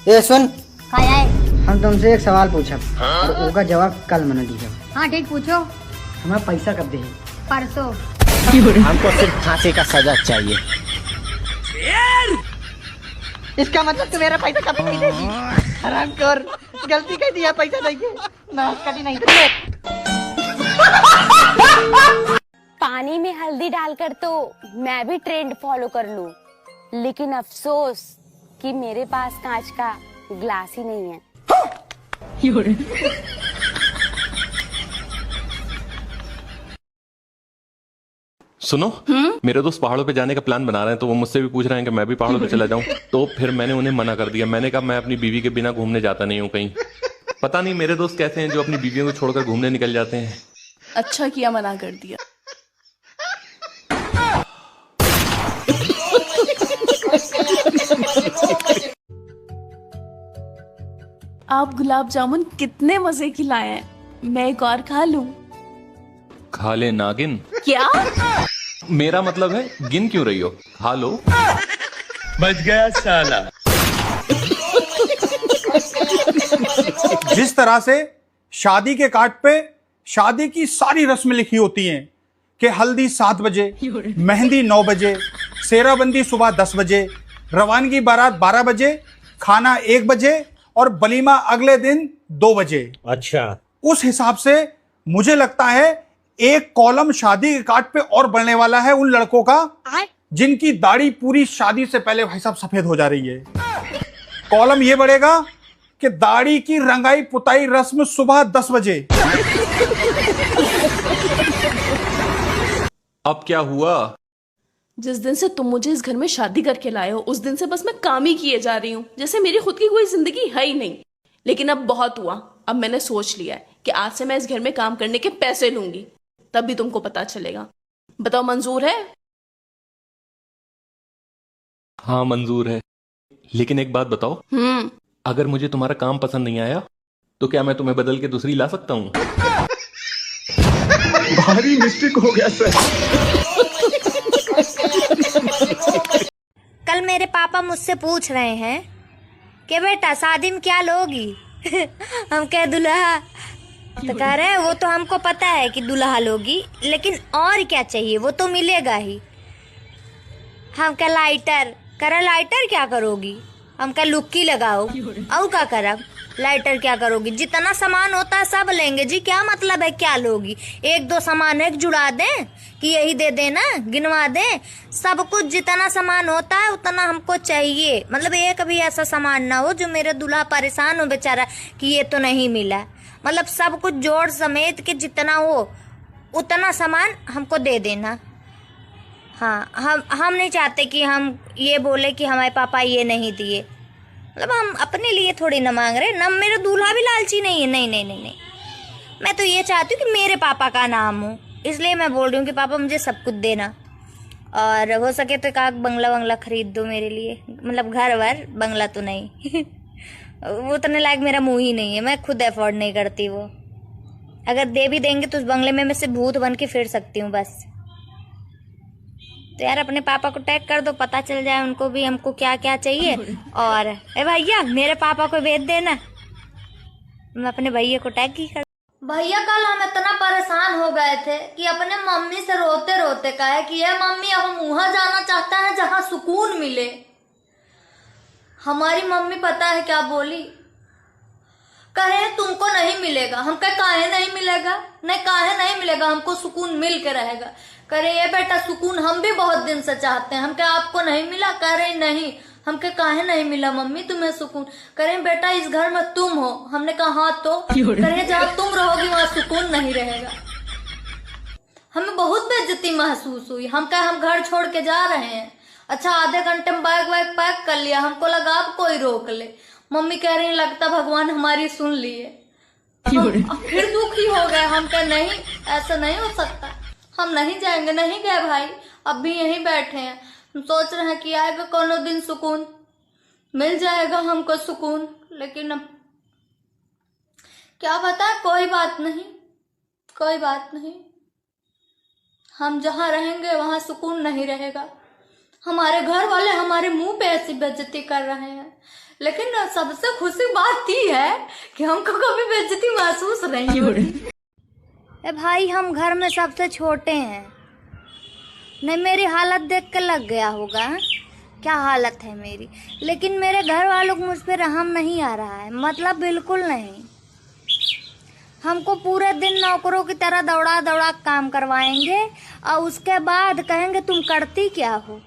ए सुन, काय आहे? हम तुमसे एक सवाल पूछब और उसका जवाब कल मना दीजिए। हाँ ठीक, पूछो। हमें पैसा कब दे? परसों। हमको सिर्फ फांसी का सजा चाहिए। इसका मतलब तू मेरा पैसा कब नहीं देगी? हरामखोर, गलती कर दिया, पैसा देंगे ना, कभी नहीं देंगे। पानी में हल्दी डालकर तो मैं भी ट्रेंड फॉलो कर लूं, लेकिन अफसोस कि मेरे पास कांच का ग्लास ही नहीं है। सुनो, मेरे दोस्त पहाड़ों पे जाने का प्लान बना रहे हैं, तो वो मुझसे भी पूछ रहे हैं कि मैं भी पहाड़ों पे चला जाऊं। तो फिर मैंने उन्हें मना कर दिया। मैंने कहा मैं अपनी बीवी के बिना घूमने जाता नहीं हूं कहीं। पता नहीं मेरे दोस्त कैसे हैं जो अपनी बीवियों को छोड़कर घूमने निकल जाते हैं। अच्छा किया मना कर दिया। आप गुलाब जामुन कितने मजे की लाए हैं, मैं एक और खा लूं? खा ले नागिन। क्या? मेरा मतलब है गिन क्यों रही हो, खा लो। बच गया साला। जिस तरह से शादी के कार्ड पे शादी की सारी रस्में लिखी होती हैं कि हल्दी 7 बजे, मेहंदी 9 बजे, सेराबंदी सुबह 10 बजे, रवानगी बारात 12 बजे, खाना 1 बजे और वलीमा अगले दिन 2 बजे। अच्छा, उस हिसाब से मुझे लगता है एक कॉलम शादी के कार्ड पे और बढ़ने वाला है उन लड़कों का जिनकी दाढ़ी पूरी शादी से पहले भाई साहब सफेद हो जा रही है। कॉलम ये बढ़ेगा कि दाढ़ी की रंगाई पुताई रस्म सुबह 10 बजे। अब क्या हुआ? जिस दिन से तुम मुझे इस घर में शादी करके लाए हो, उस दिन से बस मैं काम ही किए जा रही हूँ, जैसे मेरी खुद की कोई जिंदगी है ही नहीं। लेकिन अब बहुत हुआ। अब मैंने सोच लिया है कि आज से मैं इस घर में काम करने के पैसे लूंगी, तब भी तुमको पता चलेगा। बताओ, मंजूर है? हाँ मंजूर है, लेकिन एक बात बताओ, अगर मुझे तुम्हारा काम पसंद नहीं आया तो क्या मैं तुम्हें बदल के दूसरी ला सकता हूँ? भारी मिस्टेक हो गया सर। कल मेरे पापा मुझसे पूछ रहे हैं कि बेटा शादी में क्या लोगी? हम कह दुल्हा। तो कह रहे हैं वो तो हमको पता है कि दुल्हा लोगी, लेकिन और क्या चाहिए, वो तो मिलेगा ही। हम कह लाइटर। कह लाइटर क्या करोगी? हम कह लुक्की लगाओ। और क्या करब? लाइटर क्या करोगी? जितना सामान होता है सब लेंगे जी, क्या मतलब है क्या लोगी? एक दो सामान एक जुड़ा दें कि यही दे देना, गिनवा दें। सब कुछ जितना सामान होता है उतना हमको चाहिए। मतलब एक भी ऐसा सामान ना हो जो मेरे दूल्हा परेशान हो बेचारा कि ये तो नहीं मिला। मतलब सब कुछ जोड़ समेत के जितना हो उतना सामान हमको दे देना। हाँ, हम नहीं चाहते कि हम ये बोले कि हमारे पापा ये नहीं दिए। मतलब हम अपने लिए थोड़ी ना मांग रहे ना, मेरा दूल्हा भी लालची नहीं है। नहीं नहीं नहीं नहीं, मैं तो ये चाहती हूँ कि मेरे पापा का नाम हो, इसलिए मैं बोल रही हूँ कि पापा मुझे सब कुछ देना। और हो सके तो एक बंगला वंगला खरीद दो मेरे लिए। मतलब घर वर, बंगला तो नहीं। वो उतने लायक मेरा मुंह ही नहीं है, मैं खुद अफोर्ड नहीं करती वो। अगर दे भी देंगे तो उस बंगले में मैं से भूत बन के फिर सकती हूँ बस। तो यार अपने पापा को टैग कर दो, पता चल जाए उनको भी हमको क्या क्या चाहिए। और ए भैया मेरे पापा को भेज देना, मैं अपने भैया को टैग ही कर। भैया कल हम इतना परेशान हो गए थे कि अपने मम्मी से रोते रोते कहे कि ये मम्मी अब हम वहां जाना चाहता है जहाँ सुकून मिले। हमारी मम्मी पता है क्या बोली? कहे तुमको नहीं मिलेगा। हम कहे काहे नहीं मिलेगा? नहीं काहे नहीं मिलेगा, हमको सुकून मिल के रहेगा। कह रहे ये बेटा सुकून हम भी बहुत दिन से चाहते हैं। हम कहे आपको नहीं मिला? कह रहे नहीं। हम कहे काहे नहीं मिला मम्मी तुम्हें सुकून? कह रहे बेटा इस घर में तुम हो। हमने कहा हाँ तो? कह रहे जहाँ तुम रहोगी वहां सुकून नहीं रहेगा। हमें बहुत बेइज्जती महसूस हुई। हम कहे हम घर छोड़ के जा रहे हैं। अच्छा आधे घंटे में बैग वैग पैक कर लिया, हमको लगा अब कोई रोक ले। मम्मी कह रही लगता भगवान हमारी सुन लिए। फिर दुखी हो गए। हम कहे नहीं ऐसा नहीं हो सकता, हम नहीं जाएंगे। नहीं गए भाई, अब भी यहीं बैठे हैं। हम सोच रहे हैं कि आएगा कोनो दिन सुकून, मिल जाएगा हमको सुकून। लेकिन अब क्या बताए, कोई बात नहीं, कोई बात नहीं। हम जहाँ रहेंगे वहां सुकून नहीं रहेगा। हमारे घर वाले हमारे मुंह पे ऐसी बेइज्जती कर रहे हैं, लेकिन सबसे खुशी बात ही है कि हमको कभी बेइज्जती महसूस नहीं होती। ए भाई, हम घर में सबसे छोटे हैं। नहीं, मेरी हालत देख के लग गया होगा क्या हालत है मेरी, लेकिन मेरे घर वालों को मुझ पे रहम नहीं आ रहा है, मतलब बिल्कुल नहीं। हमको पूरे दिन नौकरों की तरह दौड़ा दौड़ा काम करवाएंगे और उसके बाद कहेंगे तुम करती क्या हो।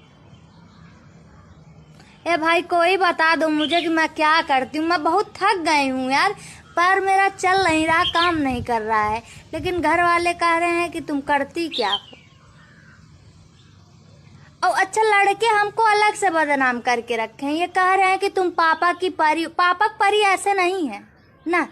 ए भाई, कोई बता दो मुझे कि मैं क्या करती हूँ। मैं बहुत थक गई हूँ यार, पैर मेरा चल नहीं रहा, काम नहीं कर रहा है, लेकिन घर वाले कह रहे हैं कि तुम करती क्या हो। और अच्छा, लड़के हमको अलग से बदनाम करके रखे हैं। ये कह रहे हैं कि तुम पापा की परी। पापा की परी ऐसे नहीं है ना।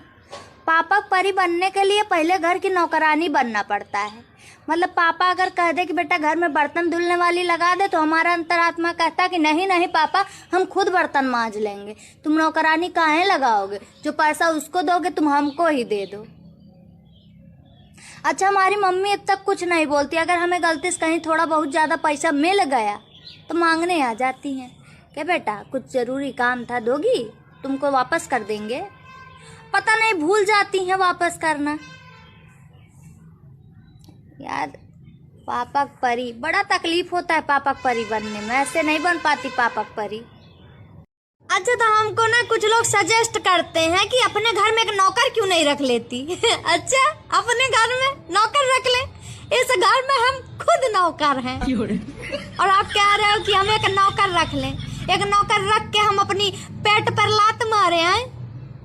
पापा की परी बनने के लिए पहले घर की नौकरानी बनना पड़ता है। मतलब पापा अगर कह दे कि बेटा घर में बर्तन धुलने वाली लगा दे, तो हमारा अंतरात्मा कहता कि नहीं नहीं पापा, हम खुद बर्तन मांज लेंगे। तुम नौकरानी काहे लगाओगे, जो पैसा उसको दोगे तुम हमको ही दे दो। अच्छा, हमारी मम्मी अब तक कुछ नहीं बोलती। अगर हमें गलती से कहीं थोड़ा बहुत ज़्यादा पैसा मिल गया तो मांगने आ जाती हैं कि बेटा कुछ ज़रूरी काम था, दोगी, तुमको वापस कर देंगे। पता नहीं भूल जाती हैं वापस करना। यार, पापा की परी, बड़ा तकलीफ होता है पापा की परी बनने में। ऐसे नहीं बन पाती पापा की परी। अच्छा, तो हमको ना कुछ लोग सजेस्ट करते हैं कि अपने घर में एक नौकर क्यों नहीं रख लेती। अच्छा, अपने घर में नौकर रख ले। इस घर में हम खुद नौकर हैं और आप कह रहे हो कि हम एक नौकर रख लें। एक नौकर रख के हम अपनी पेट पर लात मारे हैं।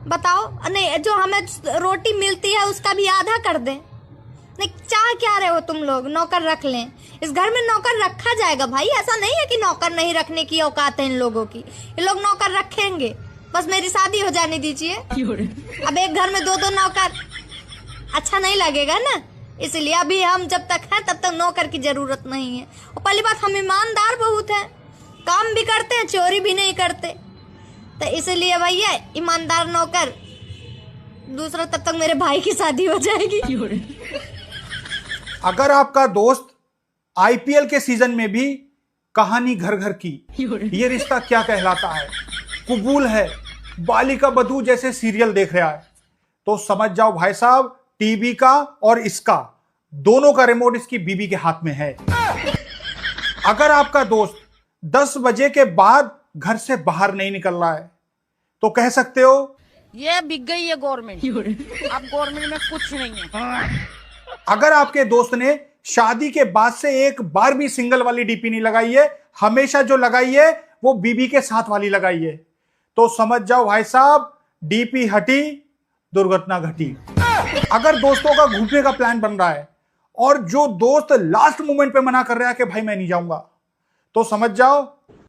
बताओ, नहीं जो हमें रोटी मिलती है उसका भी आधा कर दें। नहीं, चाह क्या रहे हो तुम लोग, नौकर रख लें। इस घर में नौकर रखा जाएगा भाई, ऐसा नहीं है कि नौकर नहीं रखने की औकात है इन लोगों की। ये लोग नौकर रखेंगे, बस मेरी शादी हो जाने दीजिए। अब एक घर में दो दो नौकर अच्छा नहीं लगेगा ना, इसलिए अभी हम जब तक हैं तब तक नौकर की जरूरत नहीं है। और पहली बात, हम ईमानदार बहुत हैं, काम भी करते हैं, चोरी भी नहीं करते, तो इसलिए भैया ईमानदार नौकर। दूसरा, तब तक मेरे भाई की शादी हो जाएगी। अगर आपका दोस्त आईपीएल के सीजन में भी कहानी घर घर की, ये रिश्ता क्या कहलाता है, कबूल है, बालिका बधू जैसे सीरियल देख रहा है, तो समझ जाओ भाई साहब, टीवी का और इसका दोनों का रिमोट इसकी बीबी के हाथ में है। अगर आपका दोस्त 10 बजे के बाद घर से बाहर नहीं निकल रहा है तो कह सकते हो ये बिक गई है गवर्नमेंट, अब गवर्नमेंट में कुछ नहीं है। अगर आपके दोस्त ने शादी के बाद से एक बार भी सिंगल वाली डीपी नहीं लगाई है, हमेशा जो लगाई है वो बीबी के साथ वाली लगाई है, तो समझ जाओ भाई साहब, डीपी हटी, दुर्घटना घटी। अगर दोस्तों का घूमने का प्लान बन रहा है और जो दोस्त लास्ट मोमेंट पे मना कर रहा है कि भाई मैं नहीं जाऊंगा, तो समझ जाओ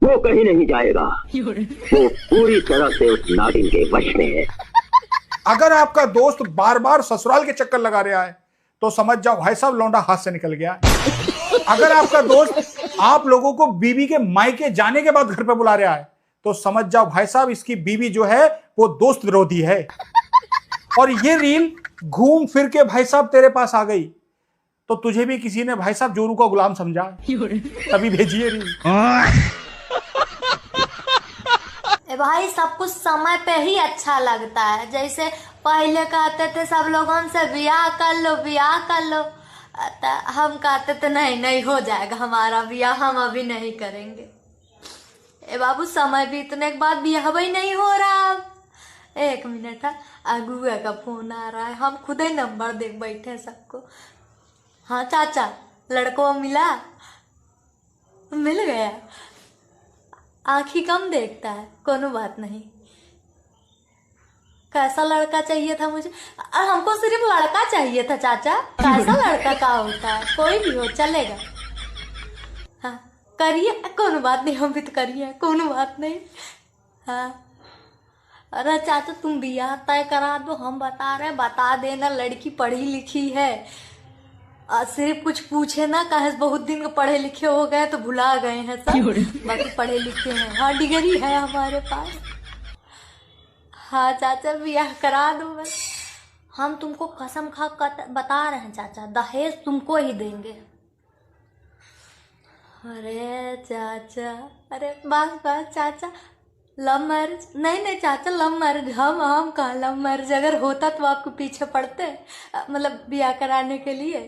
वो कहीं नहीं जाएगा, वो पूरी तरह से उस नागिन के वश में है। अगर आपका दोस्त बार बार ससुराल के चक्कर लगा रहा है तो समझ जाओ भाई साहब, लौंडा हाथ से निकल गया है। अगर आपका दोस्त आप लोगों को बीवी के मायके जाने के बाद घर पे बुला रहा है तो समझ जाओ भाई साहब, इसकी बीवी जो है वो दोस्त विरोधी है। और ये रील घूम फिर के भाई साहब तेरे पास आ गई तो तुझे भी किसी ने भाई साहब जोरू का गुलाम समझा, तभी भेजिए रील। भाई, सब कुछ समय पे ही अच्छा लगता है। जैसे पहले कहते थे सब लोग हमसे ब्याह कर लो, ब्याह कर लो, तो हम कहते थे नहीं नहीं हो जाएगा हमारा ब्याह, हम अभी नहीं करेंगे। ए बाबू, समय बीतने के बाद ब्याह भी नहीं हो रहा। अब 1 मिनट है, अगुआ का फोन आ रहा है, हम खुद ही नंबर देख बैठे सबको। हाँ चाचा, लड़कों मिला, मिल गया, आँखी कम देखता है, कोनो बात नहीं। कैसा लड़का चाहिए था मुझे? हमको सिर्फ लड़का चाहिए था चाचा। कैसा लड़का का होता है, कोई भी हो चलेगा। हाँ करिए, कोनो बात नहीं, हम भी तो करिए, कोनो बात नहीं। हाँ, अरे चाचा तुम ब्याह तय करा दो, हम बता रहे, बता देना, लड़की पढ़ी लिखी है। सिर्फ कुछ पूछे ना, कहे बहुत दिन पढ़े लिखे हो गए तो भुला गए हैं सब, बाकी पढ़े लिखे हैं। हाँ, डिग्री है हमारे पास। हाँ चाचा, ब्याह करा दो बस। हम तुमको कसम खा बता रहे हैं चाचा, दहेज तुमको ही देंगे। अरे चाचा, अरे बस बस चाचा, लव मैरिज नहीं नहीं चाचा, लव मैरिज हम कहाँ लव मैरिज, अगर होता तो आपको पीछे पड़ते, मतलब ब्याह कराने के लिए।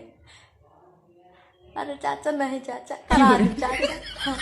अरे चाचा नहीं चाचा, करा दो चाचा। हाँ।